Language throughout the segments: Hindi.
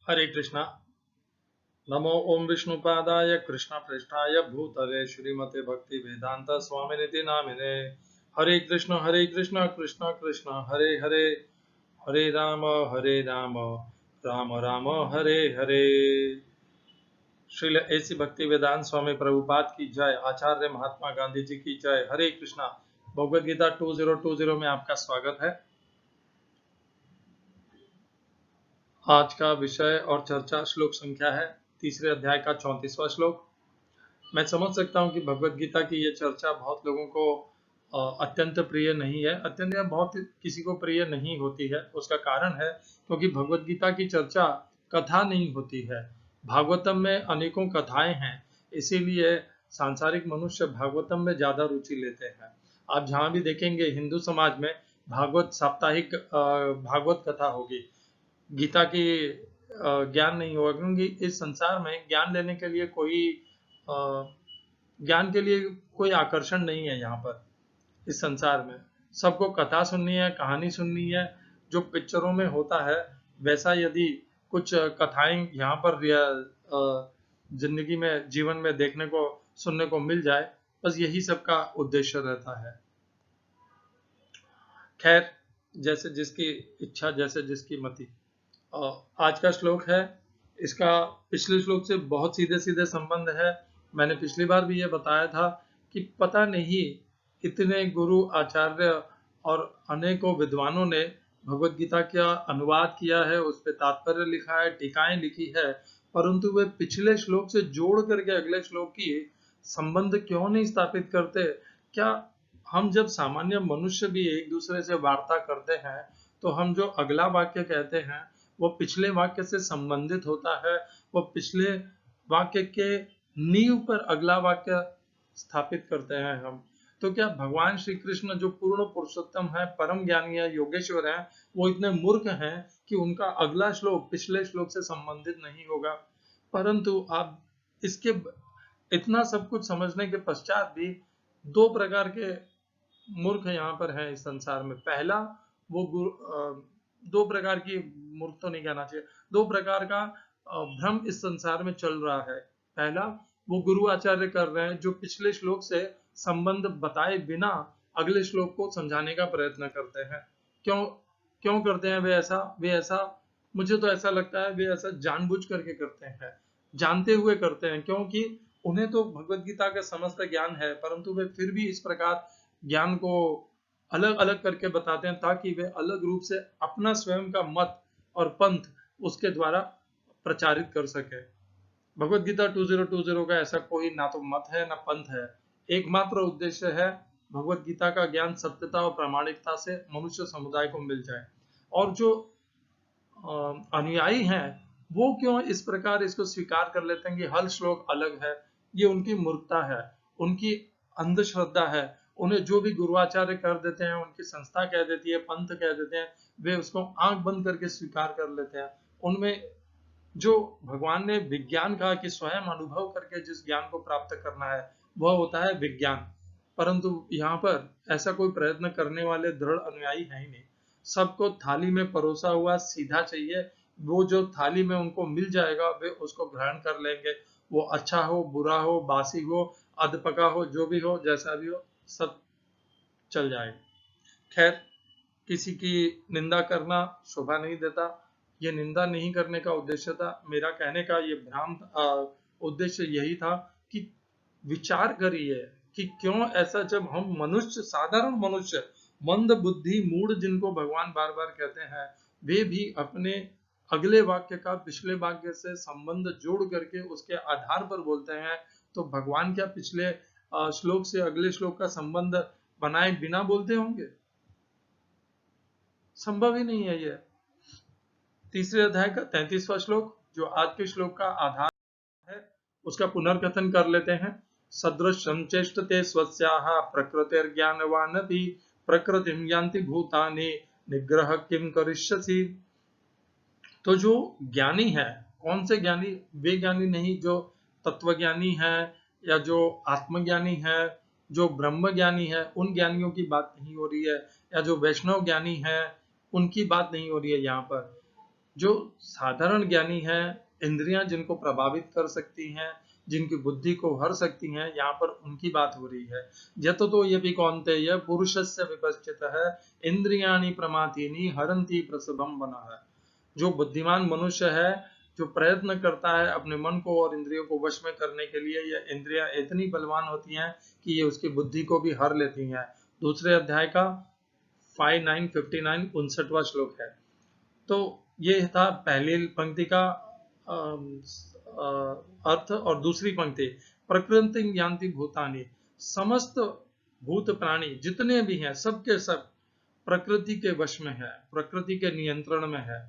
हरे कृष्णा। नमो ओम विष्णुपादाय कृष्णप्रेष्ठाय भूतले श्रीमते भक्ति वेदांत स्वामिनिति नामिने। हरे कृष्ण कृष्ण कृष्ण हरे हरे, हरे राम राम राम हरे हरे। श्रील ऐसी भक्ति वेदांत स्वामी प्रभुपाद की जय। आचार्य महात्मा गांधी जी की जय। हरे कृष्णा। भगवद गीता 2020 में आपका स्वागत है। आज का विषय और चर्चा श्लोक संख्या है तीसरे अध्याय का 34वां श्लोक। मैं समझ सकता हूँ कि भगवद गीता की ये चर्चा बहुत लोगों को अत्यंत प्रिय नहीं है, अत्यंत या बहुत किसी को प्रिय नहीं होती है। उसका कारण है क्योंकि भगवद गीता की चर्चा कथा नहीं होती है। भागवतम में अनेकों कथाएं हैं, इसीलिए सांसारिक मनुष्य भागवतम में ज्यादा रुचि लेते हैं। आप जहाँ भी देखेंगे हिंदू समाज में भागवत साप्ताहिक भागवत कथा होगी, गीता की ज्ञान नहीं होगा, क्योंकि इस संसार में ज्ञान लेने के लिए ज्ञान के लिए कोई आकर्षण नहीं है। यहाँ पर इस संसार में सबको कथा सुननी है, कहानी सुननी है। जो पिक्चरों में होता है वैसा यदि कुछ कथाएं यहाँ पर जिंदगी में जीवन में देखने को सुनने को मिल जाए, बस यही सबका उद्देश्य रहता है। खैर, जैसे जिसकी इच्छा, जैसे जिसकी मति। आज का श्लोक है, इसका पिछले श्लोक से बहुत सीधे सीधे संबंध है। मैंने पिछली बार भी ये बताया था कि पता नहीं इतने गुरु आचार्य और अनेकों विद्वानों ने भगवद गीता का अनुवाद किया है, उस पर तात्पर्य लिखा है, टीकाएं लिखी है, परंतु वे पिछले श्लोक से जोड़ करके अगले श्लोक की संबंध क्यों नहीं स्थापित करते। क्या हम जब सामान्य मनुष्य भी एक दूसरे से वार्ता करते हैं तो हम जो अगला वाक्य कहते हैं वो पिछले वाक्य से संबंधित होता है, वो पिछले वाक्य के नींव पर अगला वाक्य स्थापित करते हैं हम। तो क्या भगवान श्री कृष्ण जो पूर्ण पुरुषोत्तम है, परम ज्ञानी है, योगेश्वर है, वो इतने मूर्ख हैं कि उनका अगला श्लोक पिछले श्लोक से संबंधित नहीं होगा। परंतु आप इसके इतना सब कुछ समझने के पश्चात भी दो प्रकार के मूर्ख यहाँ पर हैं इस संसार में। पहला, वो दो प्रकार की, मूर्ख तो नहीं कहना चाहिए, दो प्रकार का भ्रम इस संसार में चल रहा है। पहला, वो गुरु आचार्य कर रहे हैं जो पिछले श्लोक से संबंध बताए बिना अगले श्लोक को समझाने का प्रयत्न करते हैं। क्यों क्यों करते हैं वे ऐसा मुझे तो ऐसा लगता है वे ऐसा जानबूझ करके करते हैं, जानते हुए करते हैं, क्योंकि उन्हें तो भगवद गीता का समस्त ज्ञान है, परंतु वे फिर भी इस प्रकार ज्ञान को अलग अलग करके बताते हैं ताकि वे अलग रूप से अपना स्वयं का मत और पंथ उसके द्वारा प्रचारित कर सके। भगवद गीता 2020 का ऐसा कोई ना तो मत है ना पंथ है। एकमात्र उद्देश्य है भगवद गीता का ज्ञान सत्यता और प्रामाणिकता से मनुष्य समुदाय को मिल जाए। और जो अनुयायी हैं वो क्यों इस प्रकार इसको स्वीकार कर लेते हैं कि हर श्लोक अलग है, ये उनकी मूर्खता है, उनकी अंधश्रद्धा है। उन्हें जो भी गुरुआचार्य कर देते हैं, उनकी संस्था कह देती है, पंथ कह देते हैं, वे उसको आंख बंद करके स्वीकार कर लेते हैं। उनमें जो भगवान ने विज्ञान कहा कि स्वयं अनुभव करके जिस ज्ञान को प्राप्त करना है वह होता है विज्ञान, परंतु यहाँ पर ऐसा कोई प्रयत्न करने वाले दृढ़ अनुयायी है ही नहीं। सबको थाली में परोसा हुआ सीधा चाहिए, वो जो थाली में उनको मिल जाएगा वे उसको ग्रहण कर लेंगे। वो अच्छा हो, बुरा हो, बासी हो, अधपका हो, जो भी हो, जैसा भी हो, सब चल जाएगा। खैर, किसी की निंदा करना शोभा नहीं देता, ये निंदा नहीं करने का उद्देश्य था। मेरा कहने का ये भ्रांत उद्देश्य यही था कि विचार करिए कि क्यों ऐसा, जब हम मनुष्य, साधारण मनुष्य, मंद बुद्धि मूढ़ जिनको भगवान बार बार कहते हैं, वे भी अपने अगले वाक्य का पिछले वाक्य से संबंध जोड़ करके उसके आधार पर बोलते हैं, तो भगवान क्या पिछले श्लोक से अगले श्लोक का संबंध बनाए बिना बोलते होंगे? संभव ही नहीं है ये। तीसरे अध्याय का 33वां श्लोक जो आज के श्लोक का आधार है, उसका पुनर्कथन कर लेते हैं। सदृशं चेष्टते स्वस्याः प्रकृतिर्ज्ञानवानपि प्रकृतिं यान्ति भूतानि निग्रह किं करिष्यसि। तो जो ज्ञानी है, कौन से ज्ञानी? वे ज्ञानी नहीं जो तत्वज्ञानी है या जो आत्मज्ञानी है, जो ब्रह्म ज्ञानी है, उन ज्ञानियों की बात नहीं हो रही है, या जो वैष्णव ज्ञानी है उनकी बात नहीं हो रही है यहाँ पर। जो साधारण ज्ञानी है, इंद्रियां जिनको प्रभावित कर सकती हैं, जिनकी बुद्धि को हर सकती हैं, यहाँ पर उनकी बात हो रही है। यतो तो ये भी कौन्तेय पुरुषस्य विपश्चितः इंद्रियाणि प्रमाथीनि हरन्ति प्रसभम बनः। जो बुद्धिमान मनुष्य है, जो प्रयत्न करता है अपने मन को और इंद्रियों को वश में करने के लिए, ये इंद्रियां इतनी बलवान होती हैं कि ये उसकी बुद्धि को भी हर लेती हैं। दूसरे अध्याय का 59 59वां श्लोक है। तो ये था पहली पंक्ति का अर्थ। और दूसरी पंक्ति, प्रकृति यान्ति भूतानि, समस्त भूत प्राणी जितने भी हैं सबके सब प्रकृति के वश में है, प्रकृति के नियंत्रण में है।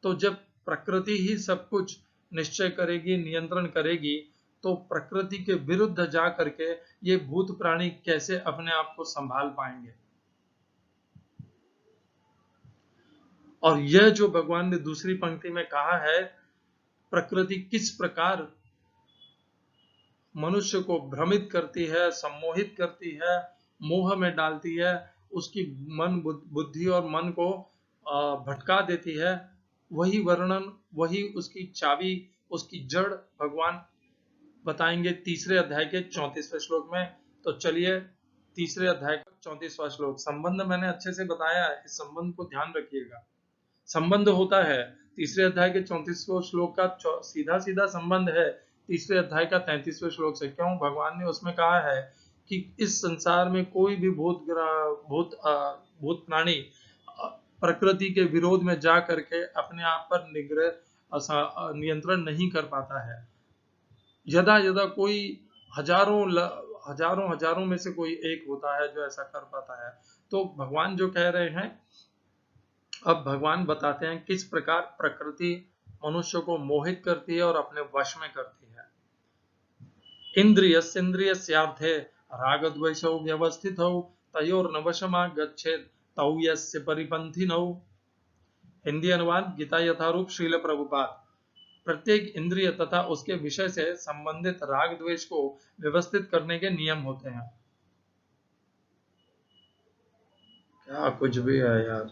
तो जब प्रकृति ही सब कुछ निश्चय करेगी, नियंत्रण करेगी, तो प्रकृति के विरुद्ध जा करके ये भूत प्राणी कैसे अपने आप को संभाल पाएंगे। और यह जो भगवान ने दूसरी पंक्ति में कहा है, प्रकृति किस प्रकार मनुष्य को भ्रमित करती है, सम्मोहित करती है, मोह में डालती है, उसकी मन बुद्धि और मन को भटका देती है, वही वर्णन, वही उसकी चाबी, उसकी जड़ भगवान बताएंगे तीसरे अध्याय के 34वें श्लोक में। तो चलिए तीसरे अध्याय का 34वां श्लोक। संबंध मैंने अच्छे से बताया है, इस संबंध को ध्यान रखिएगा। संबंध होता है तीसरे अध्याय के 34वें श्लोक का सीधा सीधा संबंध है तीसरे अध्याय का 33वें श्लोक से। क्यों? भगवान ने उसमें कहा है कि इस संसार में कोई भी भूत प्राणी प्रकृति के विरोध में जा करके अपने आप पर नियंत्रण नहीं कर पाता है। यदा यदा कोई हजारों में से कोई एक होता है जो ऐसा कर पाता है। तो भगवान जो कह रहे हैं, अब भगवान बताते हैं किस प्रकार प्रकृति मनुष्य को मोहित करती है और अपने वश में करती है। इंद्रियस्यार्थे रागद्वेषौ व्यवस्थितौ तयोर्नवशमागच्छेत् तौ यस्य परिपन्थिनौ। हिंदी अनुवाद गीता यथारूप श्रील प्रभुपाद। प्रत्येक इंद्रिय तथा उसके विषय से संबंधित राग द्वेष को व्यवस्थित करने के नियम होते हैं। क्या कुछ भी है यार।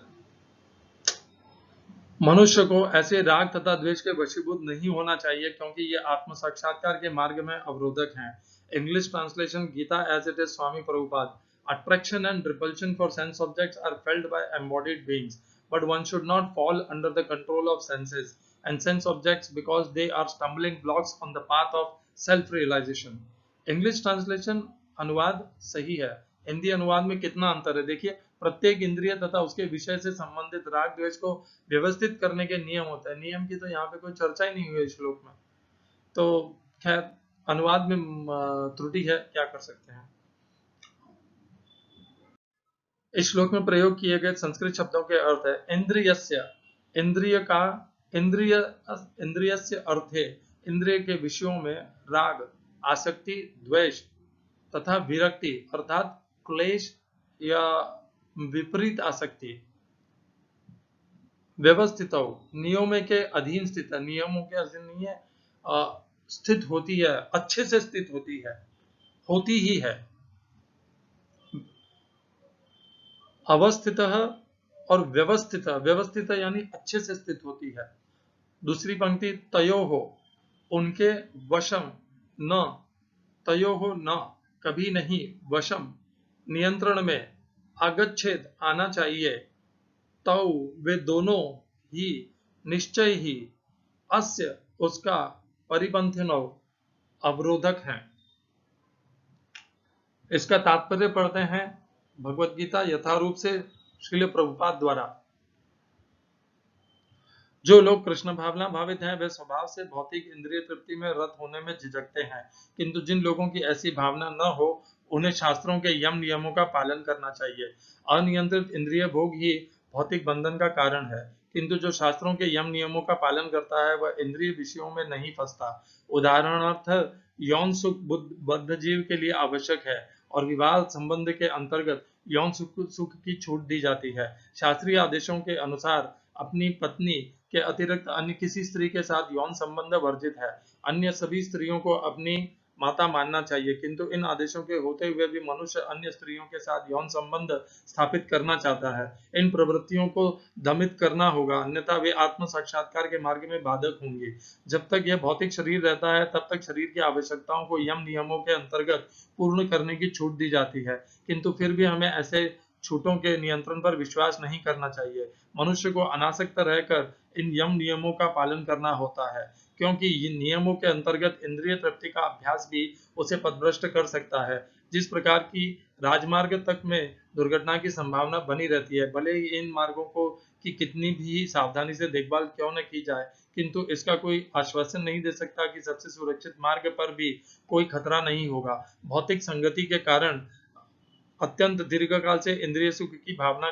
मनुष्य को ऐसे राग तथा द्वेष के वशीभूत नहीं होना चाहिए, क्योंकि ये आत्म साक्षात्कार के मार्ग में अवरोधक हैं। English translation Gita as it is Swami Prabhupada. Attraction and repulsion for sense objects are felt by embodied beings, but one should not fall under the control of senses and sense objects because they are stumbling blocks on the path of self-realization. English translation अनुवाद सही है, हिंदी अनुवाद में कितना अंतर है देखिए। प्रत्येक इंद्रिय तथा उसके विषय से संबंधित राग द्वेष को व्यवस्थित करने के नियम होते हैं। नियम की तो यहाँ पे कोई चर्चा ही नहीं हुई इस श्लोक में। तो खैर अनुवाद में त्रुटि है, क्या कर सकते हैं। इस श्लोक में प्रयोग किए गए संस्कृत शब्दों के अर्थ है इंद्रियस्य, इंद्रियस्य अर्थ है इंद्रिय के विषयों में राग, आसक्ति, द्वेष तथा विरक्ति अर्थात क्लेश या विपरीत आसक्ति। व्यवस्थित नियमों के अधीन स्थित है, नियमों के अधीन नहीं है, स्थित होती है, अच्छे से स्थित होती है, होती ही है। अवस्थित और व्यवस्थित, व्यवस्थित यानी अच्छे से स्थित होती है। दूसरी पंक्ति तयो हो, उनके वशम न, तयो हो न कभी नहीं, वशम नियंत्रण में, आगच्छेद आना चाहिए, तौ वे दोनों ही, निश्चय ही, अस्य उसका, परिपंथिनो अवरोधक हैं। इसका तात्पर्य पढ़ते हैं भगवत गीता यथारूप से श्रील प्रभुपाद द्वारा। जो लोग कृष्ण भावना भावित हैं वे स्वभाव से भौतिक इंद्रिय तृप्ति में रत होने में झिझकते हैं, किंतु जिन लोगों की ऐसी भावना न हो उन्हें शास्त्रों के यम नियमों का पालन करना चाहिए। अनियंत्रित इंद्रिय भोग ही भौतिक बंधन का कारण है, किंतु जो शास्त्रों के यम नियमों का पालन करता है वह इंद्रिय विषयों में नहीं फंसता। उदाहरणार्थ यौन सुख बद्ध जीव के लिए आवश्यक है और विवाह संबंध के अंतर्गत यौन सुख की छूट दी जाती है। शास्त्रीय आदेशों के अनुसार अपनी पत्नी के अतिरिक्त अन्य किसी स्त्री के साथ यौन संबंध वर्जित है। अन्य सभी स्त्रियों को अपनी माता मानना चाहिए, किंतु इन आदेशों के होते हुए भी मनुष्य अन्य स्त्रियों के साथ यौन संबंध स्थापित करना चाहता है। इन प्रवृत्तियों को दमित करना होगा, अन्यथा वे आत्म साक्षात्कार के मार्ग में बाधक होंगे। जब तक यह भौतिक शरीर रहता है तब तक शरीर की आवश्यकताओं को यम नियमों के अंतर्गत पूर्ण करने की छूट दी जाती है, किंतु फिर भी हमें ऐसे छूटों के नियंत्रण पर विश्वास नहीं करना चाहिए। मनुष्य को अनासक्त रहकर इन यम नियमों का पालन करना होता है, क्योंकि इन नियमों के अंतर्गत इंद्रिय तृप्ति का अभ्यास भी उसे पथभ्रष्ट कर सकता है। जिस प्रकार की राजमार्ग तक में दुर्घटना की संभावना बनी रहती है, भले ही इन मार्गों को की कितनी भी सावधानी से देखभाल क्यों न की जाए, किंतु इसका कोई आश्वासन नहीं दे सकता कि सबसे सुरक्षित मार्ग पर भी कोई खतरा नहीं होगा। भौतिक संगति के कारण अत्यंत दीर्घकाल से इंद्रिय सुख की भावना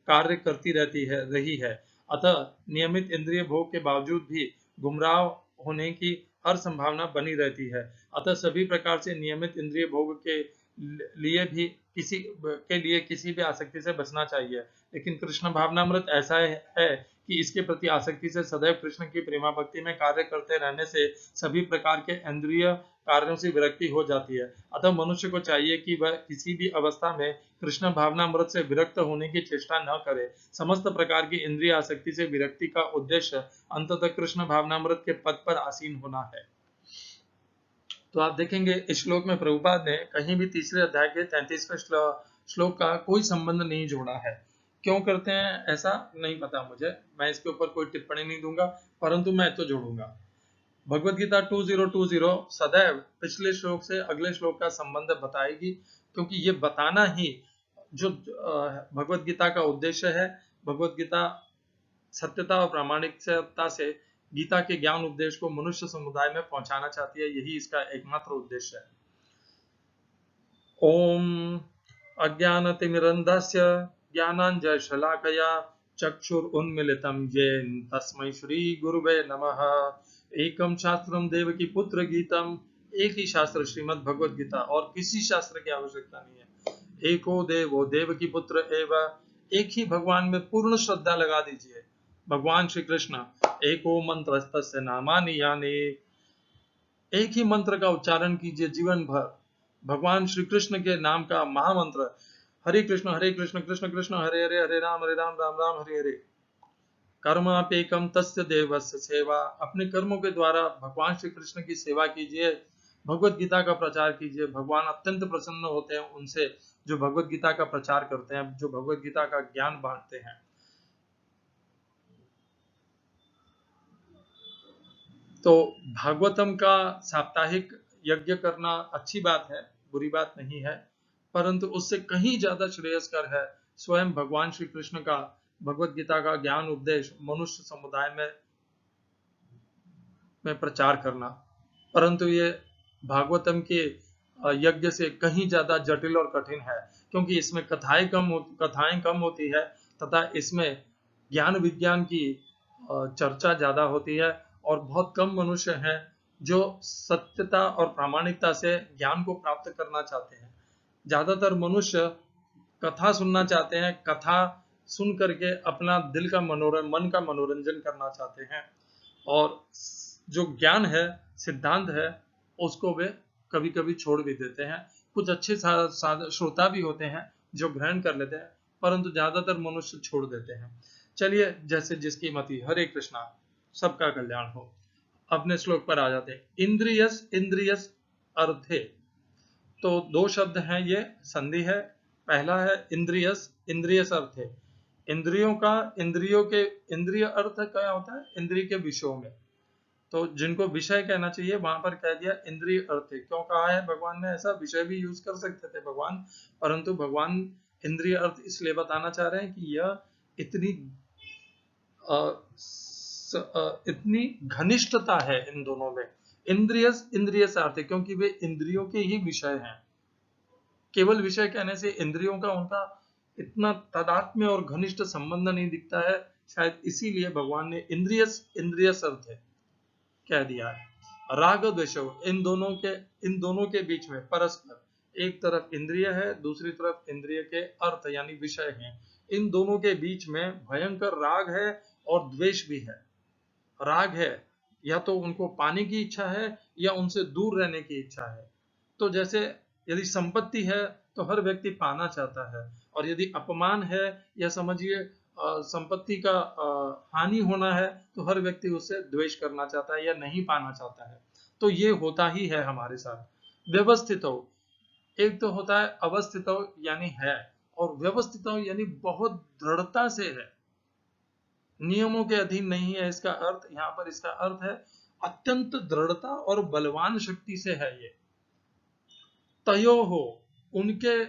कार्य करती रही है। अतः नियमित इंद्रिय भोग के बावजूद भी गुमराह होने की हर संभावना बनी रहती है। अतः सभी प्रकार से नियमित इंद्रिय भोग के लिए किसी भी आसक्ति से बचना चाहिए। लेकिन कृष्ण भावनामृत ऐसा है कि इसके प्रति आसक्ति से सदैव कृष्ण की प्रेमा भक्ति में कार्य करते रहने से सभी प्रकार के इंद्रिय कार्यों से विरक्ति हो जाती है। अतः मनुष्य को चाहिए कि वह किसी भी अवस्था में कृष्ण भावनामृत से विरक्त होने की चेष्टा न करे। समस्त प्रकार की इंद्रिय आसक्ति से विरक्ति का उद्देश्य अंततः कृष्ण भावनामृत के पद पर आसीन होना है। तो आप देखेंगे इस श्लोक में प्रभुपाद ने कहीं भी तीसरे अध्याय के 33वें श्लोक का कोई संबंध नहीं जोड़ा है। क्यों करते हैं ऐसा नहीं पता मुझे, मैं इसके ऊपर कोई टिप्पणी नहीं दूंगा, परंतु मैं तो जोड़ूंगा। भगवत गीता 2020 सदैव पिछले श्लोक से अगले श्लोक का संबंध बताएगी, क्योंकि ये बताना ही जो भगवत गीता का उद्देश्य है। भगवत गीता सत्यता और प्रामाणिकता से गीता के ज्ञान उपदेश को मनुष्य समुदाय में पहुंचाना चाहती है, यही इसका एकमात्र उद्देश्य है। ओम अज्ञानतिमिरन्धस्य ज्ञानाञ्जनशलाकया चक्षुरुन्मीलितं येन तस्मै श्री गुरुवे नमः। एकम शास्त्रम देवकी पुत्र गीतम, एक ही शास्त्र श्रीमद् भगवद गीता, और किसी शास्त्र की आवश्यकता नहीं है। एको देवो देवकी पुत्र एव, एक ही भगवान में पूर्ण श्रद्धा लगा दीजिए। भगवान श्री कृष्ण एको मंत्रस्तस्य नामानि यानि, एक ही मंत्र का उच्चारण कीजिए जीवन भर। भगवान श्री कृष्ण के नाम का महामंत्र हरे कृष्ण कृष्ण कृष्ण हरे हरे, हरे राम राम राम हरे हरे। कर्माप्येकम तस्य देवस्य सेवा, अपने कर्मों के द्वारा भगवान श्री कृष्ण की सेवा कीजिए, भगवत गीता का प्रचार कीजिए। भगवान अत्यंत प्रसन्न होते हैं उनसे जो भगवत गीता का प्रचार करते हैं, जो भगवत गीता का ज्ञान बांटते हैं। तो भागवतम का साप्ताहिक यज्ञ करना अच्छी बात है, बुरी बात नहीं है, परंतु उससे कहीं ज्यादा श्रेयस्कर है स्वयं भगवान श्री कृष्ण का भगवत गीता का ज्ञान उपदेश मनुष्य समुदाय में प्रचार करना। परंतु ये भागवतम के यज्ञ से कहीं ज्यादा जटिल और कठिन है, क्योंकि इसमें कथाएं कम होती है तथा इसमें ज्ञान विज्ञान की चर्चा ज्यादा होती है, और बहुत कम मनुष्य हैं जो सत्यता और प्रामाणिकता से ज्ञान को प्राप्त करना चाहते हैं। ज्यादातर मनुष्य कथा सुनना चाहते हैं, कथा सुन करके अपना मन का मनोरंजन करना चाहते हैं, और जो ज्ञान है, सिद्धांत है, उसको वे कभी कभी छोड़ भी देते हैं। कुछ अच्छे श्रोता भी होते हैं जो ग्रहण कर लेते हैं, परंतु ज्यादातर मनुष्य छोड़ देते हैं। चलिए, जैसे जिसकी मति, हरे कृष्णा, सबका कल्याण हो। अपने श्लोक पर आ जाते हैं। इंद्रियस अर्थे, तो दो शब्द हैं, ये संधि है। पहला है इंद्रियस अर्थे, इंद्रियों अर्थ क्या होता है, इंद्रिय के विषयों में। तो जिनको विषय कहना चाहिए वहां पर कह दिया इंद्रिय अर्थ। क्यों कहा है भगवान ने ऐसा? विषय भी यूज कर सकते थे भगवान, परंतु भगवान इंद्रिय अर्थ इसलिए बताना चाह रहे हैं कि यह इतनी घनिष्ठता है इन दोनों में। इंद्रिय अर्थ, क्योंकि वे इंद्रियों के ही विषय हैं। केवल विषय कहने से इंद्रियों का उनका इतना तादात्म्य और घनिष्ठ संबंध नहीं दिखता है, शायद इसीलिए भगवान ने इंद्रिय अर्थ कह दिया है। राग द्वेष, इन दोनों के बीच में परस्पर, एक तरफ इंद्रिय है, दूसरी तरफ इंद्रिय के अर्थ यानी विषय हैं, इन दोनों के बीच में भयंकर राग है और द्वेष भी है। राग है, या तो उनको पाने की इच्छा है या उनसे दूर रहने की इच्छा है, तो जैसे यदि संपत्ति है तो हर व्यक्ति पाना चाहता है, और यदि अपमान है या समझिए संपत्ति का हानि होना है तो हर व्यक्ति उससे द्वेष करना चाहता है या नहीं पाना चाहता है। तो ये होता ही है हमारे साथ। व्यवस्थित हो, एक तो होता है अवस्थित हो यानी है, और व्यवस्थित हो यानी बहुत दृढ़ता से है, नियमों के अधीन नहीं है। इसका अर्थ यहाँ पर, इसका अर्थ है अत्यंत दृढ़ता और बलवान शक्ति से है ये। तयो हो, उनके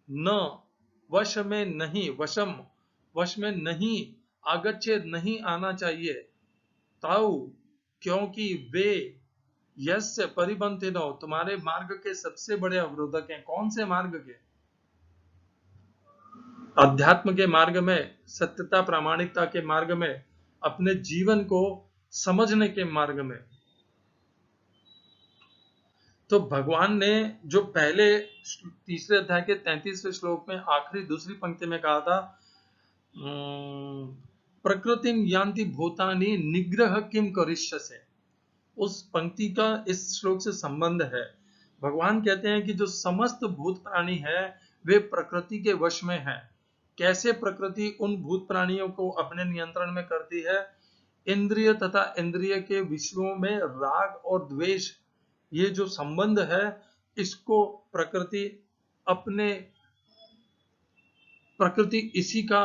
न वश में नहीं, वश में नहीं, आगच्छेद नहीं आना चाहिए। ताऊ, क्योंकि वे यस्य परिबंधिनो, तुम्हारे मार्ग के सबसे बड़े अवरोधक हैं। कौन से मार्ग के? अध्यात्म के मार्ग में, सत्यता प्रामाणिकता के मार्ग में, अपने जीवन को समझने के मार्ग में। तो भगवान ने जो पहले तीसरे अध्याय के 33वें श्लोक में आखिरी दूसरी पंक्ति में कहा था, प्रकृतिम यान्ति भूतानि निग्रह किम करिष्यसे, उस पंक्ति का इस श्लोक से संबंध है। भगवान कहते हैं कि जो समस्त भूत प्राणी है वे प्रकृति के वश में है। कैसे प्रकृति उन भूत प्राणियों को अपने नियंत्रण में करती है? इंद्रिय तथा इंद्रिय के विषयों में राग और द्वेष, ये जो संबंध है, इसको प्रकृति इसी का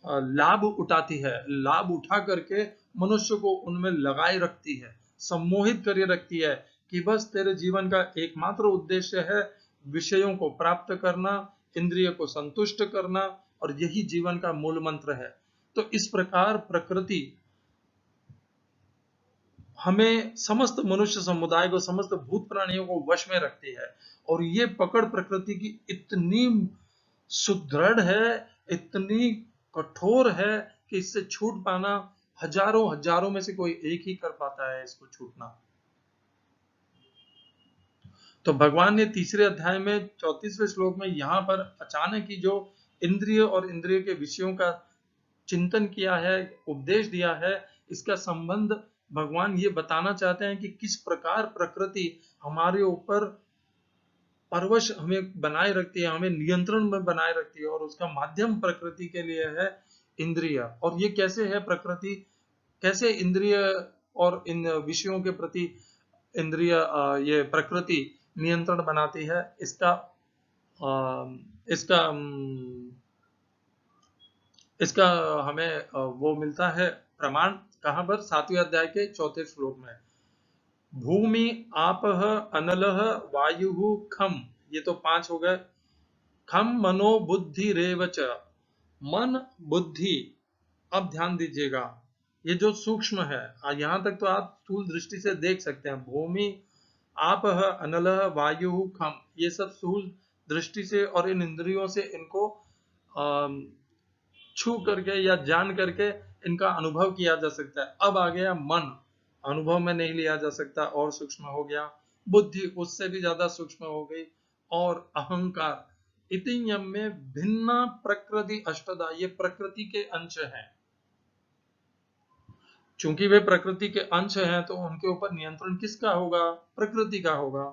लाभ उठाती है। लाभ उठा करके मनुष्य को उनमें लगाए रखती है, सम्मोहित करके रखती है कि बस तेरे जीवन का एकमात्र उद्देश्य है विषयों को प्राप्त करना, इंद्रिय को संतुष्ट करना, और यही जीवन का मूल मंत्र है। तो इस प्रकार प्रकृति हमें, समस्त मनुष्य समुदाय को, समस्त भूत प्राणियों को वश में रखती है। और ये पकड़ प्रकृति की इतनी सुदृढ़ है, इतनी कठोर है कि इससे छूट पाना हजारों में से कोई एक ही कर पाता है इसको छूटना। तो भगवान ने तीसरे अध्याय में 34वें श्लोक में यहां पर अचानक ही जो इंद्रिय और इंद्रिय के विषयों का चिंतन किया है, उपदेश दिया है, इसका संबंध भगवान ये बताना चाहते हैं कि किस प्रकार प्रकृति हमारे ऊपर परवश हमें बनाए रखती है, हमें नियंत्रण में बनाए रखती है, और उसका माध्यम प्रकृति के लिए है इंद्रिय। और ये कैसे है प्रकृति, कैसे इंद्रिय और इन विषयों के प्रति इंद्रिय, ये प्रकृति नियंत्रण बनाती है, इसका हमें वो मिलता है प्रमाण। कहां पर? 7वें अध्याय के 4थे श्लोक में। भूमि आपः अनलः वायुः खम, ये तो 5 हो गए। खम मनो बुद्धि रेव च, मन बुद्धि। अब ध्यान दीजिएगा, ये जो सूक्ष्म है, यहां तक तो आप स्थूल दृष्टि से देख सकते हैं। भूमि आपः अनलः वायुः खम, ये सब स्थूल दृष्टि से और इन इंद्रियों से इनको छू करके या जान करके इनका अनुभव किया जा सकता है। अब आ गया मन, अनुभव में नहीं लिया जा सकता, और सूक्ष्म हो गया। बुद्धि उससे भी ज्यादा सूक्ष्म हो गई, और अहंकार। इतियम में भिन्ना प्रकृति अष्टदा, ये प्रकृति के अंश हैं। चूंकि वे प्रकृति के अंश हैं तो उनके ऊपर नियंत्रण किसका होगा? प्रकृति का होगा।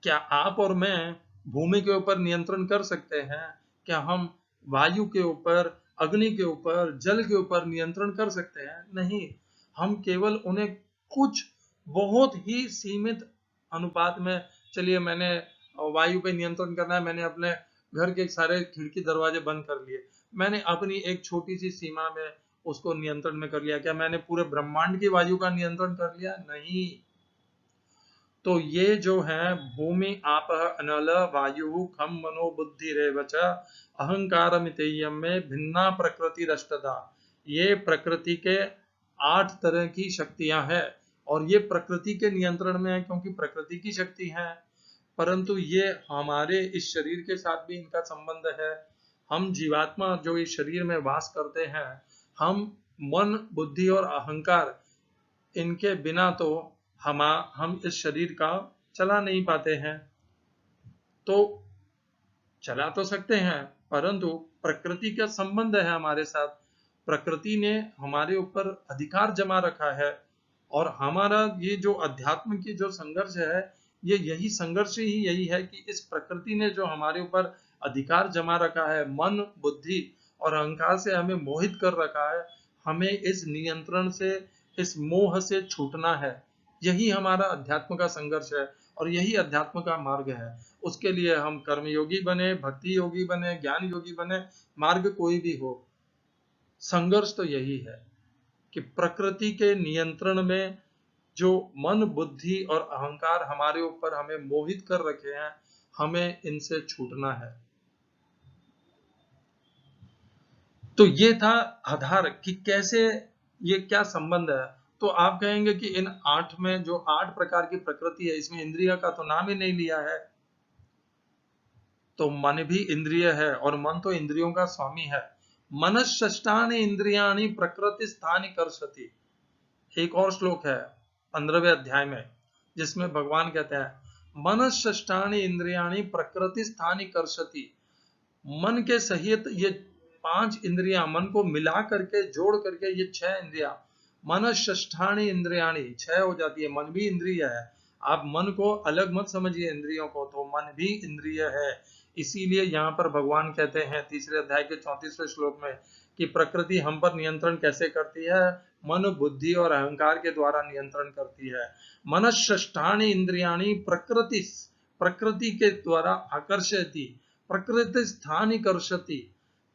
क्या आप और मैं भूमि के ऊपर नियंत्रण कर सकते हैं? क्या हम वायु के ऊपर, अग्नि के ऊपर, जल के ऊपर नियंत्रण कर सकते हैं? नहीं। हम केवल उन्हें कुछ बहुत ही सीमित अनुपात में, चलिए मैंने वायु पे नियंत्रण करना है, मैंने अपने घर के सारे खिड़की दरवाजे बंद कर लिए, मैंने अपनी एक छोटी सी सीमा में उसको नियंत्रण में कर लिया। क्या मैंने पूरे ब्रह्मांड की वायु का नियंत्रण कर लिया? नहीं। तो ये जो है भूमि आपः अनल वायु खम मनो बुद्धि रेव च अहंकारमितेयम में भिन्ना प्रकृति रष्टदा, ये प्रकृति के 8 तरह की शक्तियां हैं, और ये प्रकृति के नियंत्रण में है क्योंकि प्रकृति की शक्ति है। परंतु ये हमारे इस शरीर के साथ भी इनका संबंध है। हम जीवात्मा जो इस शरीर में वास करते हैं, हम मन, बुद्धि और अहंकार, इनके बिना तो हम इस शरीर का चला नहीं पाते हैं। तो चला तो सकते हैं, परंतु प्रकृति का संबंध है हमारे साथ। प्रकृति ने हमारे ऊपर अधिकार जमा रखा है, और हमारा ये जो अध्यात्म की जो संघर्ष है, ये यही संघर्ष ही यही है कि इस प्रकृति ने जो हमारे ऊपर अधिकार जमा रखा है, मन, बुद्धि और अहंकार से हमें मोहित कर रखा है, हमें इस नियंत्रण से, इस मोह से छूटना है। यही हमारा अध्यात्म का संघर्ष है और यही अध्यात्म का मार्ग है। उसके लिए हम कर्मयोगी बने, भक्ति योगी बने, ज्ञान योगी बने, मार्ग कोई भी हो, संघर्ष तो यही है कि प्रकृति के नियंत्रण में जो मन, बुद्धि और अहंकार हमारे ऊपर हमें मोहित कर रखे हैं, हमें इनसे छूटना है। तो ये था आधार कि कैसे, ये क्या संबंध है। तो आप कहेंगे कि इन 8 में जो 8 प्रकार की प्रकृति है, इसमें इंद्रिय का तो नाम ही नहीं लिया है। तो मन भी इंद्रिय है और मन तो इंद्रियों का स्वामी है। मनश्चष्टानि इंद्रियाणि प्रकृति स्थानि कर्षति। एक और श्लोक है 15वें अध्याय में, जिसमें भगवान कहते हैं मनश्चष्टानि इंद्रियाणि प्रकृति स्थानि कर्षति। मन के सहित ये 5 इंद्रियां, मन को मिला करके, जोड़ करके ये 6 इंद्रियां, मनश्चष्टानि इंद्रियाणि 6 हो जाती है। मन भी इंद्रिय है। आप मन को अलग मत समझिए इंद्रियों को, तो मन भी इंद्रिय है। इसीलिए यहाँ पर भगवान कहते हैं तीसरे अध्याय के 34वें श्लोक में कि प्रकृति हम पर नियंत्रण कैसे करती है, मन, बुद्धि और अहंकार के द्वारा नियंत्रण करती है। मनश्चष्टानि इंद्रियाणि प्रकृति, प्रकृति के द्वारा आकर्षति, प्रकृति स्थानि कर्षति।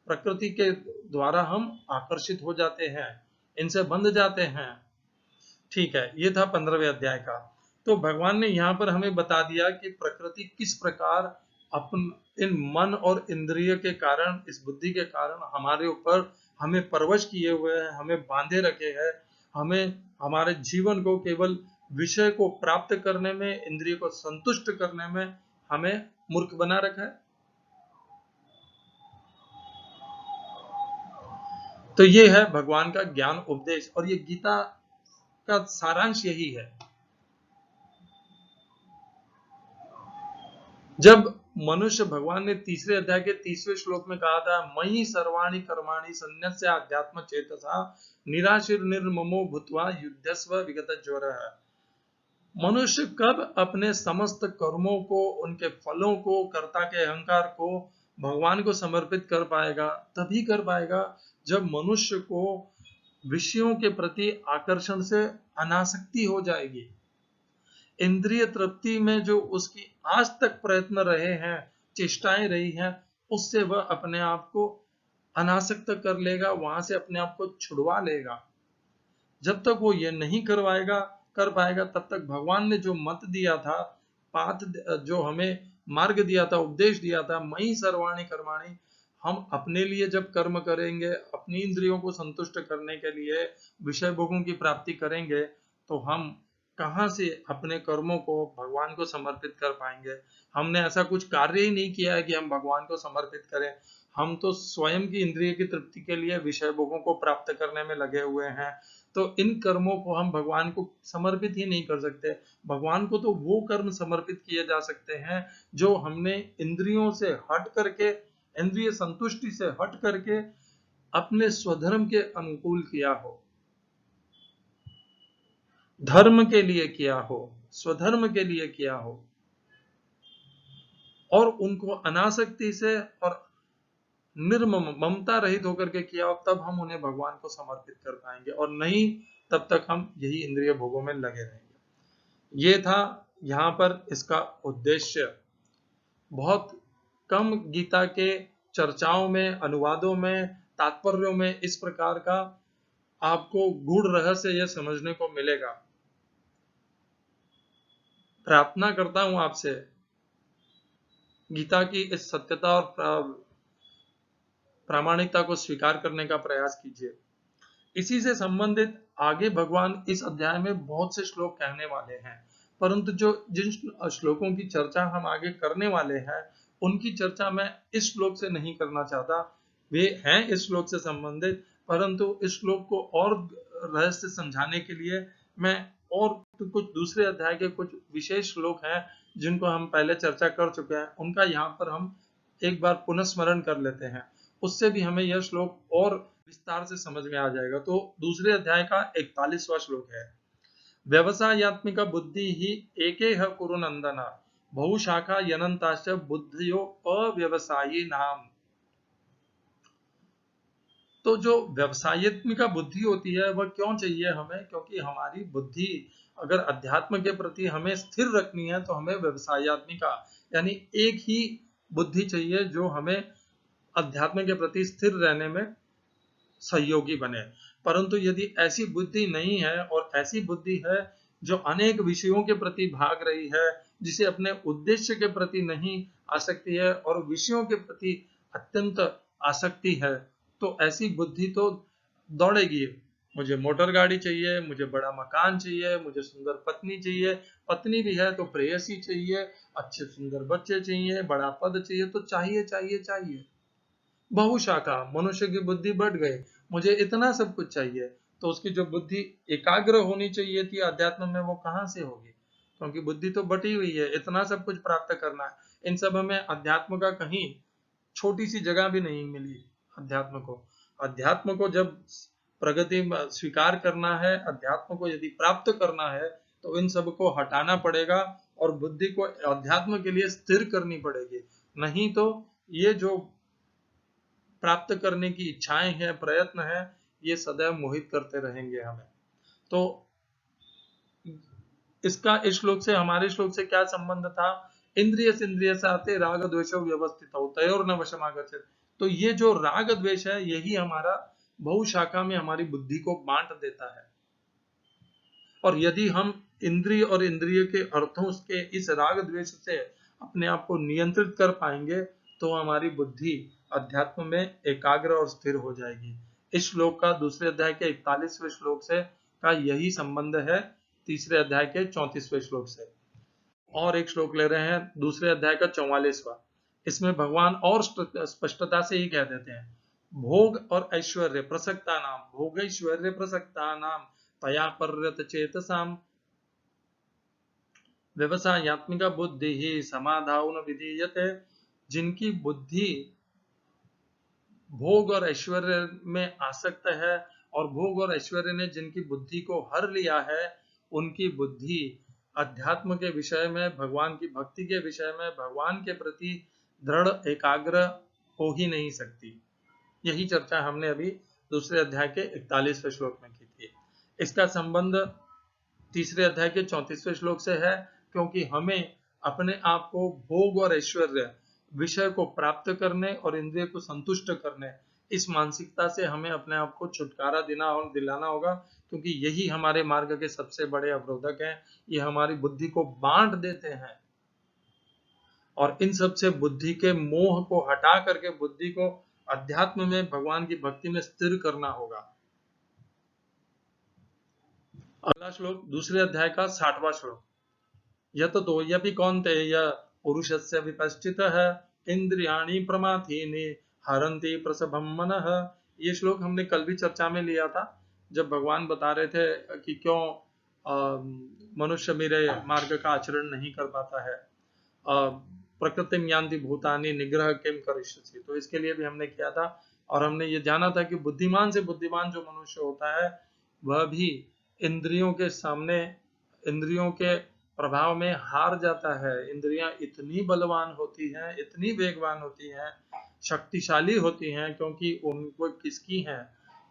प्रकृति के द्वारा हम आकर्षित हो जाते हैं, इनसे बंध जाते हैं। ठीक है, ये था 15वें अध्याय का। तो भगवान ने यहाँ पर हमें बता दिया कि प्रकृति किस प्रकार अपन इन मन और इंद्रिय के कारण, इस बुद्धि के कारण हमारे ऊपर हमें परवश किए हुए है, हमें बांधे रखे है, हमें हमारे जीवन को केवल विषय को प्राप्त करने में, इंद्रिय को संतुष्ट करने में हमें मूर्ख बना रखा है। तो ये है भगवान का ज्ञान उपदेश और ये गीता का सारांश यही है। जब मनुष्य, भगवान ने तीसरे अध्याय के 30वें श्लोक में कहा था मयि सर्वाणि कर्माणि सन्न्यस्य अध्यात्म चेतसा निराशीर निर्ममो भूत्वा युद्धस्व विगत ज्वरः। मनुष्य कब अपने समस्त कर्मों को, उनके फलों को, कर्ता के अहंकार को भगवान को समर्पित कर पाएगा? तभी कर पाएगा जब मनुष्य को विषयों के प्रति आकर्षण से अनासक्ति हो जाएगी। इंद्रिय तृप्ति में जो उसकी आज तक प्रयत्न रहे हैं, चेष्टाएं रही हैं, उससे वह अपने आप को अनासक्त कर लेगा, वहां से अपने आप को छुड़वा लेगा। जब तक वो ये नहीं कर पाएगा, तब तक भगवान ने जो मत दिया था, पाथ जो हमें मार्ग दिया था, उपदेश दिया था, मयि सर्वाणि कर्माणि, हम अपने लिए जब कर्म करेंगे, अपनी इंद्रियों को संतुष्ट करने के लिए विषय भोगों की प्राप्ति करेंगे, तो हम कहाँ से अपने कर्मों को भगवान को समर्पित कर पाएंगे? हमने ऐसा कुछ कार्य ही नहीं किया है कि हम भगवान को समर्पित करें। हम तो स्वयं की इंद्रिय की तृप्ति के लिए विषय भोगों को प्राप्त करने में लगे हुए हैं। तो इन कर्मों को हम भगवान को समर्पित ही नहीं कर सकते। भगवान को तो वो कर्म समर्पित किए जा सकते हैं जो हमने इंद्रियों से हट करके, इंद्रिय संतुष्टि से हट करके अपने स्वधर्म के अनुकूल किया हो, धर्म के लिए किया हो, स्वधर्म के लिए किया हो, और उनको अनासक्ति से और निर्मम, ममता रहित होकर के किया हो, तब हम उन्हें भगवान को समर्पित कर पाएंगे। और नहीं, तब तक हम यही इंद्रिय भोगों में लगे रहेंगे। ये था यहाँ पर इसका उद्देश्य। बहुत कम गीता के चर्चाओं में, अनुवादों में, तात्पर्यों में इस प्रकार का आपको गूढ़ रहस्य यह समझने को मिलेगा। प्रार्थना करता हूं आपसे, गीता की इस सत्यता और प्रामाणिकता को स्वीकार करने का प्रयास कीजिए। इसी से संबंधित आगे भगवान इस अध्याय में बहुत से श्लोक कहने वाले हैं, परंतु जो जिन श्लोकों की चर्चा हम आगे करने वाले हैं, उनकी चर्चा मैं इस श्लोक से नहीं करना चाहता। वे हैं इस श्लोक से संबंधित, परंतु इस श्लोक को और रहस्य समझाने के लिए मैं और कुछ दूसरे अध्याय के कुछ विशेष श्लोक हैं जिनको हम पहले चर्चा कर चुके हैं, उनका यहाँ पर हम एक बार पुनस्मरण कर लेते हैं। उससे भी हमें यह श्लोक और विस्तार से समझ में आ जाएगा। तो दूसरे अध्याय का 41वां श्लोक है, व्यवसायात्मिक बुद्धि ही एकेह कुरु नंदना बहुशाखा यनंताश्च बुद्धियो अव्यवसायी नाम। तो जो व्यवसायत्मिका बुद्धि होती है वह क्यों चाहिए हमें? क्योंकि हमारी बुद्धि अगर अध्यात्म के प्रति हमें स्थिर रखनी है तो हमें व्यवसायत्मिका यानी एक ही बुद्धि चाहिए जो हमें अध्यात्म के प्रति स्थिर रहने में सहयोगी बने। परंतु यदि ऐसी बुद्धि नहीं है और ऐसी बुद्धि है जो अनेक विषयों के प्रति भाग रही है, जिसे अपने उद्देश्य के प्रति नहीं आसक्ति है और विषयों के प्रति अत्यंत आसक्ति है, तो ऐसी बुद्धि तो दौड़ेगी। मुझे मोटर गाड़ी चाहिए, मुझे बड़ा मकान चाहिए, मुझे सुंदर पत्नी चाहिए, पत्नी भी है तो प्रेयसी चाहिए, अच्छे सुंदर बच्चे चाहिए, बड़ा पद चाहिए, तो चाहिए चाहिए चाहिए। बहुशाखा, मनुष्य की बुद्धि बढ़ गई, मुझे इतना सब कुछ चाहिए, तो उसकी जो बुद्धि एकाग्र होनी चाहिए थी अध्यात्म में वो कहाँ से होगी? क्योंकि बुद्धि तो बटी हुई है, इतना सब कुछ प्राप्त करना है। इन सब में अध्यात्म का कहीं छोटी सी जगह भी नहीं मिली अध्यात्म को। अध्यात्म को जब प्रगति स्वीकार करना है, अध्यात्म को यदि प्राप्त करना है, तो इन सब को हटाना पड़ेगा और बुद्धि को अध्यात्म के लिए स्थिर करनी पड़ेगी। नहीं तो ये जो प्राप्त करने की इच्छाएं हैं, प्रयत्न है, ये सदैव मोहित करते रहेंगे हमें। तो इसका इस श्लोक से हमारे श्लोक से क्या संबंध था? इंद्रिय से इंद्रिय से आते राग द्वेषो व्यवस्थित हो तयोर न वशमागच्छेत्। तो ये जो राग द्वेष है यही हमारा बहुशाखा में हमारी बुद्धि को बांट देता है। और यदि हम इंद्रिय और इंद्रिय के अर्थों के इस राग द्वेष से अपने आप को नियंत्रित कर पाएंगे तो हमारी बुद्धि अध्यात्म में एकाग्र और स्थिर हो जाएगी। इस श्लोक का दूसरे अध्याय के 41वें श्लोक से का यही संबंध है तीसरे अध्याय के 34वें श्लोक से। और एक श्लोक ले रहे हैं दूसरे अध्याय का 44वां। इसमें भगवान और स्पष्टता से ही कह देते हैं, भोग और ऐश्वर्य प्रसक्ता नाम भोगैश्वर्य प्रसक्ता नाम तया पर्यत चेतसाम व्यवसायत्मिका बुद्धि ही समाधान विधीयते। जिनकी बुद्धि भोग और ऐश्वर्य में आसक्त है और भोग और ऐश्वर्य ने जिनकी बुद्धि को हर लिया है, उनकी बुद्धि अध्यात्म के विषय में, भगवान की भक्ति के विषय में, भगवान के प्रति दृढ़ एकाग्र हो ही नहीं सकती। यही चर्चा हमने अभी दूसरे अध्याय के 41वें श्लोक में की थी। इसका संबंध तीसरे अध्याय के 34वें श्लोक से है, क्योंकि हमें अपने आप को भोग और ऐश्वर्य विषय को प्राप्त करने और इंद्रिय को संतुष्ट करने, इस मानसिकता से हमें अपने आप को छुटकारा दिलाना होगा, क्योंकि यही हमारे मार्ग के सबसे बड़े अवरोधक हैं। ये हमारी बुद्धि को बांट देते हैं और इन सब से बुद्धि के मोह को हटा करके बुद्धि को अध्यात्म में, भगवान की भक्ति में स्थिर करना होगा। अगला श्लोक दूसरे अध्याय का 60वां श्लोक। यत तो यपि कौन्तेय पुरुषस्य विपश्चितः इंद्रियाणि प्रमाथीनि हरन्ति प्रसभं मनः। ये श्लोक हमने कल भी चर्चा में लिया था, जब भगवान बता रहे थे कि क्यों मनुष्य मेरे मार्ग का आचरण नहीं कर पाता है। प्रकृतिम यान्ति भूतानि निग्रह किम करिष्यसि, तो इसके लिए भी हमने किया था। और हमने ये जाना था कि बुद्धिमान से बुद्धिमान जो मनुष्य होता है वह भी इंद्रियों के सामने, इंद्रियों के प्रभाव में हार जाता है। इंद्रियां इतनी बलवान होती हैं, इतनी वेगवान होती हैं, शक्तिशाली होती हैं, क्योंकि उनको किसकी है,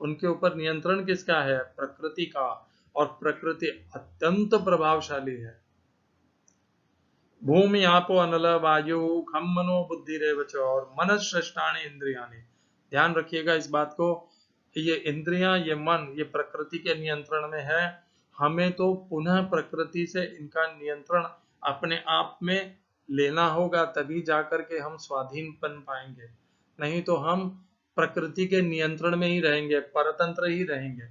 उनके ऊपर नियंत्रण किसका है? प्रकृति का। और प्रकृति अत्यंत प्रभावशाली है। भूमि आपो अनल वायु खम मनो बुद्धि रेवच और मन श्रेष्ठानि इंद्रियाणि। ध्यान रखिएगा इस बात को, ये इंद्रियां, ये मन, ये प्रकृति के नियंत्रण में है। हमें तो पुनः प्रकृति से इनका नियंत्रण अपने आप में लेना होगा, तभी जाकर के हम स्वाधीन बन पाएंगे। नहीं तो हम प्रकृति के नियंत्रण में ही रहेंगे, परतंत्र ही रहेंगे।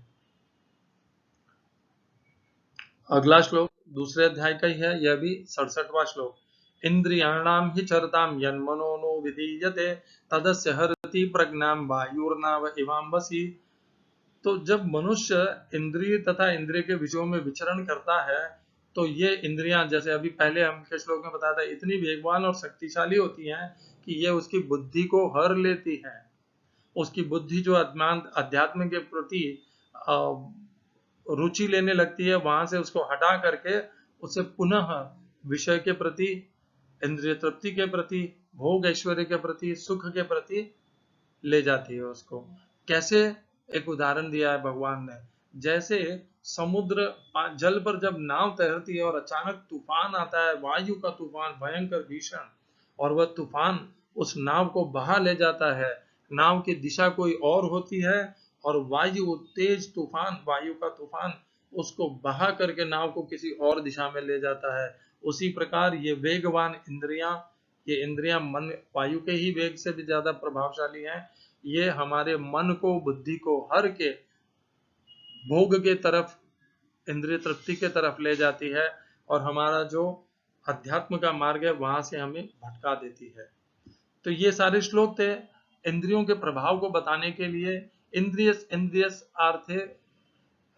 अगला श्लोक दूसरे अध्याय का ही है, यह भी 67वां श्लोक। इंद्रियाणाम ही चरताम यन्मनो नो विधीयते तदस्य हरति प्रज्ञाम वायुर्नाव इवाम्बसी। तो जब मनुष्य इंद्रिय तथा इंद्रिय के विषयों में विचरण करता है, तो ये इंद्रियां, जैसे अभी पहले हम के श्लोक में बताया था, इतनी वेगवान और शक्तिशाली होती हैं कि ये उसकी बुद्धि को हर लेती हैं। उसकी बुद्धि जो अध्यात्म के प्रति रुचि लेने लगती है, वहां से उसको हटा करके उसे पुनः विषय के प्रति, इंद्रिय तृप्ति के प्रति, भोग ऐश्वर्य के प्रति, सुख के प्रति ले जाती है उसको। कैसे? एक उदाहरण दिया है भगवान ने, जैसे समुद्र जल पर जब नाव तैरती है और अचानक तूफान आता है, वायु का तूफान भयंकर भीषण, और वह तूफान उस नाव को बहा ले जाता है। नाव की दिशा कोई और होती है और वायु तेज तूफान, वायु का तूफान उसको बहा करके नाव को किसी और दिशा में ले जाता है। उसी प्रकार ये वेगवान इंद्रियां, ये इंद्रियां मन वायु के ही वेग से भी ज्यादा प्रभावशाली हैं। ये हमारे मन को, बुद्धि को हर के भोग के तरफ, इंद्रिय तृप्ति के तरफ ले जाती है और हमारा जो अध्यात्म का मार्ग है वहां से हमें भटका देती है। तो ये सारे श्लोक थे इंद्रियों के प्रभाव को बताने के लिए। इंद्रियस इंद्रियस अर्थे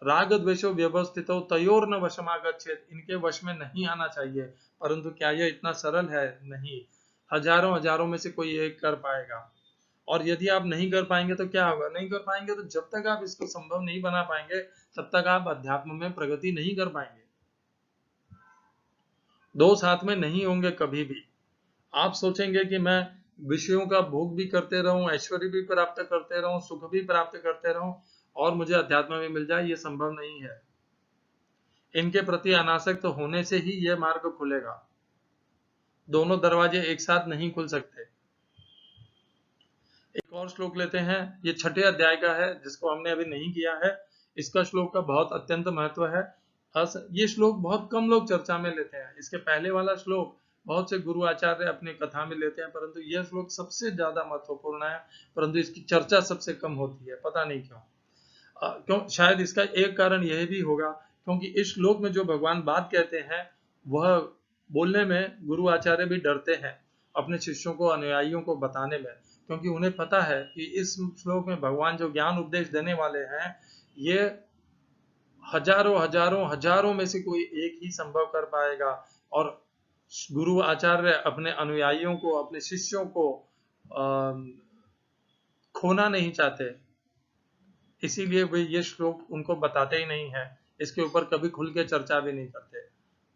राग द्वेषो व्यवस्थितो तयोर न वशमागच्छेत्, इनके वश में नहीं आना चाहिए। परंतु क्या यह इतना सरल है? नहीं। हजारों हजारों में से कोई एक कर पाएगा, और यदि आप नहीं कर पाएंगे तो क्या होगा? नहीं कर पाएंगे तो जब तक आप इसको संभव नहीं बना पाएंगे तब तक आप अध्यात्म में प्रगति नहीं कर पाएंगे। दो साथ में नहीं होंगे कभी भी। आप सोचेंगे कि मैं विषयों का भोग भी करते रहूं, ऐश्वर्य भी प्राप्त करते रहूं, सुख भी प्राप्त करते रहूं और मुझे अध्यात्म में मिल जाए, ये संभव नहीं है। इनके प्रति अनासक्त होने से ही यह मार्ग खुलेगा। दोनों दरवाजे एक साथ नहीं खुल सकते। एक और श्लोक लेते हैं, ये 6ठे अध्याय का है जिसको हमने अभी नहीं किया है। इसका श्लोक का बहुत अत्यंत महत्व है। ये श्लोक बहुत कम लोग चर्चा में लेते हैं। इसके पहले वाला श्लोक बहुत से गुरु आचार्य अपनी कथा में लेते हैं, परंतु यह श्लोक सबसे ज्यादा महत्वपूर्ण है, परंतु इसकी चर्चा सबसे कम होती है। पता नहीं क्यों। क्यों? शायद इसका एक कारण यह भी होगा क्योंकि इस श्लोक में जो भगवान बात कहते हैं वह बोलने में गुरु आचार्य भी डरते हैं अपने शिष्यों को, अनुयायियों को बताने में, क्योंकि उन्हें पता है कि इस श्लोक में भगवान जो ज्ञान उपदेश देने वाले हैं ये हजारों हजारों हजारों में से कोई एक ही संभव कर पाएगा, और गुरु आचार्य अपने अनुयायियों को, अपने शिष्यों को खोना नहीं चाहते, इसीलिए वे ये श्लोक उनको बताते ही नहीं है। इसके ऊपर कभी खुल के चर्चा भी नहीं करते,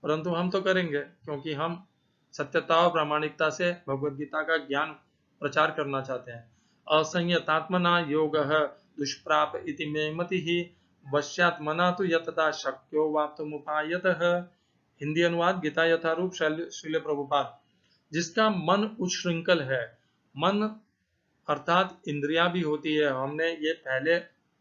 परंतु हम तो करेंगे क्योंकि हम सत्यता और प्रामाणिकता से भगवद गीता का ज्ञान प्रचार करना चाहते हैं। असंयतात्मना योगः दुष्प्राप इति मे मतिः वश्यात्मना तु यतता शक्यो वाप्तुमुपायतः। हिंदी अनुवाद गीता यथारूप श्रील प्रभुपाद। जिसका मन उच्छृंखल है, मन अर्थात इंद्रियां भी होती है, हमने ये पहले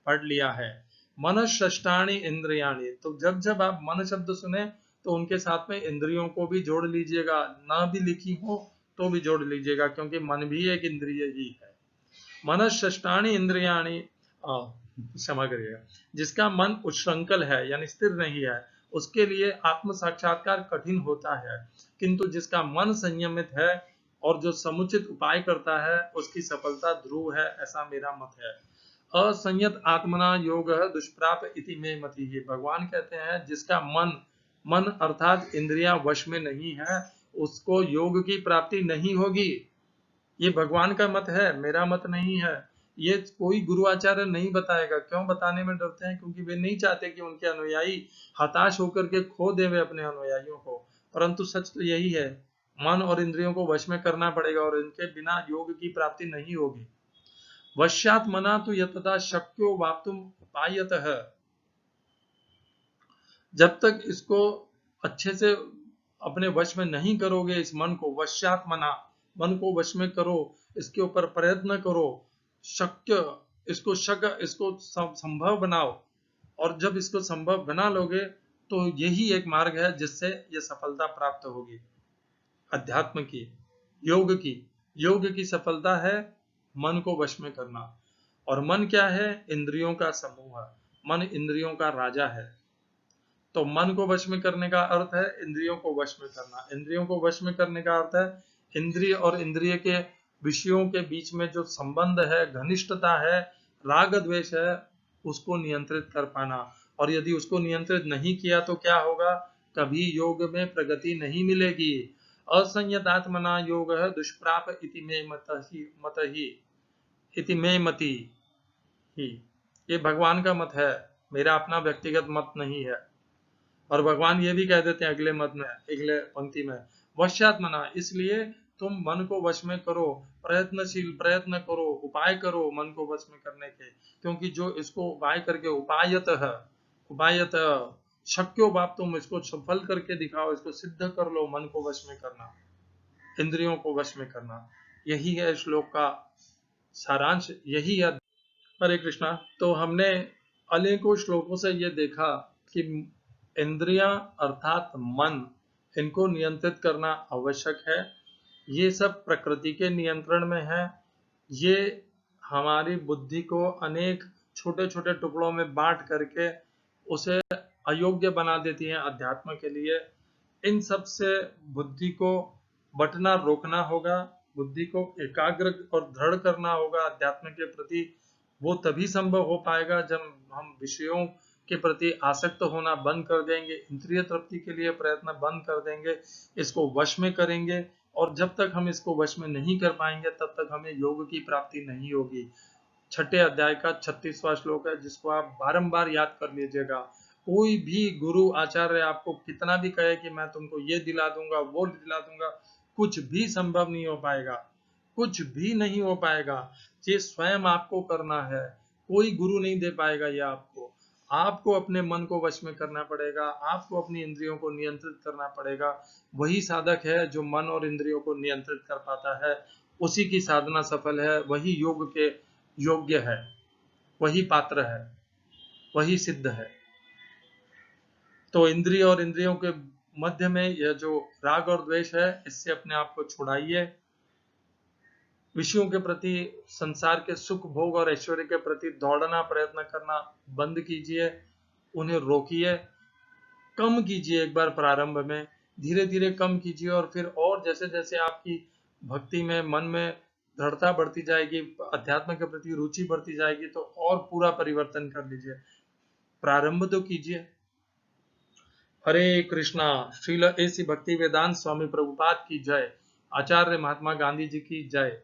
पढ़ लिया है। मन षष्ठानि इंद्रियाणि, तो जब जब आप मन शब्द सुने तो उनके साथ में इंद्रियों को भी जोड़ लीजिएगा, ना भी लिखी हो तो भी जोड़ लीजिएगा, क्योंकि मन भी एक इंद्रिय ही है। मन षष्ठानि इंद्रियाणि, क्षमा करिएगा, जिसका मन उच्छृंखल है यानी स्थिर नहीं है, उसके लिए आत्म साक्षात्कार कठिन होता है, किंतु जिसका मन संयमित है और जो समुचित उपाय करता है उसकी सफलता ध्रुव है, ऐसा मेरा मत है। असंयत आत्मना योग दुष्प्राप इति मे मतिः। भगवान कहते हैं जिसका मन अर्थात इंद्रियां वश में नहीं है उसको योग की प्राप्ति नहीं होगी। ये भगवान का मत है, मेरा मत नहीं है। ये कोई गुरु आचार्य नहीं बताएगा। क्यों बताने में डरते हैं? क्योंकि वे नहीं चाहते कि उनके अनुयायी हताश होकर के खो देवे अपने अनुयायियों को। परंतु सच तो यही है, मन और इंद्रियों को वश में करना पड़ेगा और इनके बिना योग की प्राप्ति नहीं होगी। वश्यात्मना तो यतता शक्यो वाप्तुम उपायतः। जब तक इसको अच्छे से अपने वश में नहीं करोगे, इस मन को वश्यात्मना, मन को वश में करो, इसके ऊपर प्रयत्न करो, शक्य इसको संभव बनाओ, और जब इसको संभव बना लोगे तो यही एक मार्ग है जिससे ये सफलता प्राप्त होगी। अध्यात्म की, योग की सफलता है मन को वश में करना। और मन क्या है? इंद्रियों का समूह। मन इंद्रियों का राजा है। तो मन को वश में करने का अर्थ है इंद्रियों को वश में करना। इंद्रियों को वश में करने का अर्थ है इंद्रिय और इंद्रिय के विषयों के बीच में जो संबंध है, घनिष्ठता है, राग द्वेष है, उसको नियंत्रित कर पाना। और यदि उसको नियंत्रित नहीं किया तो क्या होगा? कभी योग में प्रगति नहीं मिलेगी। असंयतात्मना योग है दुष्प्राप इति मे मति ही, ये भगवान का मत है। मेरा अपना व्यक्तिगत मत नहीं है। और भगवान ये भी कह देते हैं अगले मत में, अगले पंक्ति में, वश्यात्मना, इसलिए तुम मन को वश में करो, प्रयत्नशील, प्रयत्न करो, उपाय करो मन को वश में करने के, क्योंकि जो इसको उपाय करके उपायत शक्यो बाप, तुम इसको सफल करके दिखाओ, इसको सिद्ध कर लो, मन को वश में करना, इंद्रियों को वश में करना। यही है श्लोक का सारांश, यही है। हरे कृष्णा। तो हमने अनेकों श्लोकों से ये देखा कि इंद्रियां अर्थात मन, इनको नियंत्रित करना आवश्यक है। ये सब प्रकृति के नियंत्रण में है। ये हमारी बुद्धि को अनेक छोटे छोटे टुकड़ों में बांट करके उसे अयोग्य बना देती हैं अध्यात्म के लिए। इन सब से बुद्धि को बटना रोकना होगा, बुद्धि को एकाग्र और दृढ़ करना होगा अध्यात्म के प्रति। वो तभी संभव हो पाएगा जब हम विषयों के प्रति आसक्त होना बंद कर देंगे, इंद्रिय तृप्ति के लिए प्रयत्न बंद कर देंगे, इसको वश में करेंगे। और जब तक हम इसको वश में नहीं कर पाएंगे तब तक हमें योग की प्राप्ति नहीं होगी। छठे अध्याय का 36वां श्लोक है, जिसको आप बारंबार याद कर लीजिएगा। कोई भी गुरु आचार्य आपको कितना भी कहे कि मैं तुमको ये दिला दूंगा, वो दिला दूंगा, कुछ भी संभव नहीं हो पाएगा, कुछ भी नहीं हो पाएगा। ये स्वयं आपको करना है, कोई गुरु नहीं दे पाएगा ये आपको। आपको अपने मन को वश में करना पड़ेगा, आपको अपनी इंद्रियों को नियंत्रित करना पड़ेगा। वही साधक है जो मन और इंद्रियों को नियंत्रित कर पाता है, उसी की साधना सफल है, वही योग के योग्य है, वही पात्र है, वही सिद्ध है। तो इंद्रिय और इंद्रियों के मध्य में यह जो राग और द्वेष है, इससे अपने आप को छुड़ाइए। विषयों के प्रति, संसार के सुख भोग और ऐश्वर्य के प्रति दौड़ना, प्रयत्न करना बंद कीजिए, उन्हें रोकिए, कम कीजिए। एक बार प्रारंभ में धीरे धीरे कम कीजिए, और फिर और जैसे जैसे आपकी भक्ति में, मन में दृढ़ता बढ़ती जाएगी, अध्यात्म के प्रति रुचि बढ़ती जाएगी, तो और पूरा परिवर्तन कर लीजिए। प्रारंभ तो कीजिए। हरे कृष्णा। श्रील एसी भक्ति वेदांत स्वामी प्रभुपाद की जय। आचार्य महात्मा गांधी जी की जय।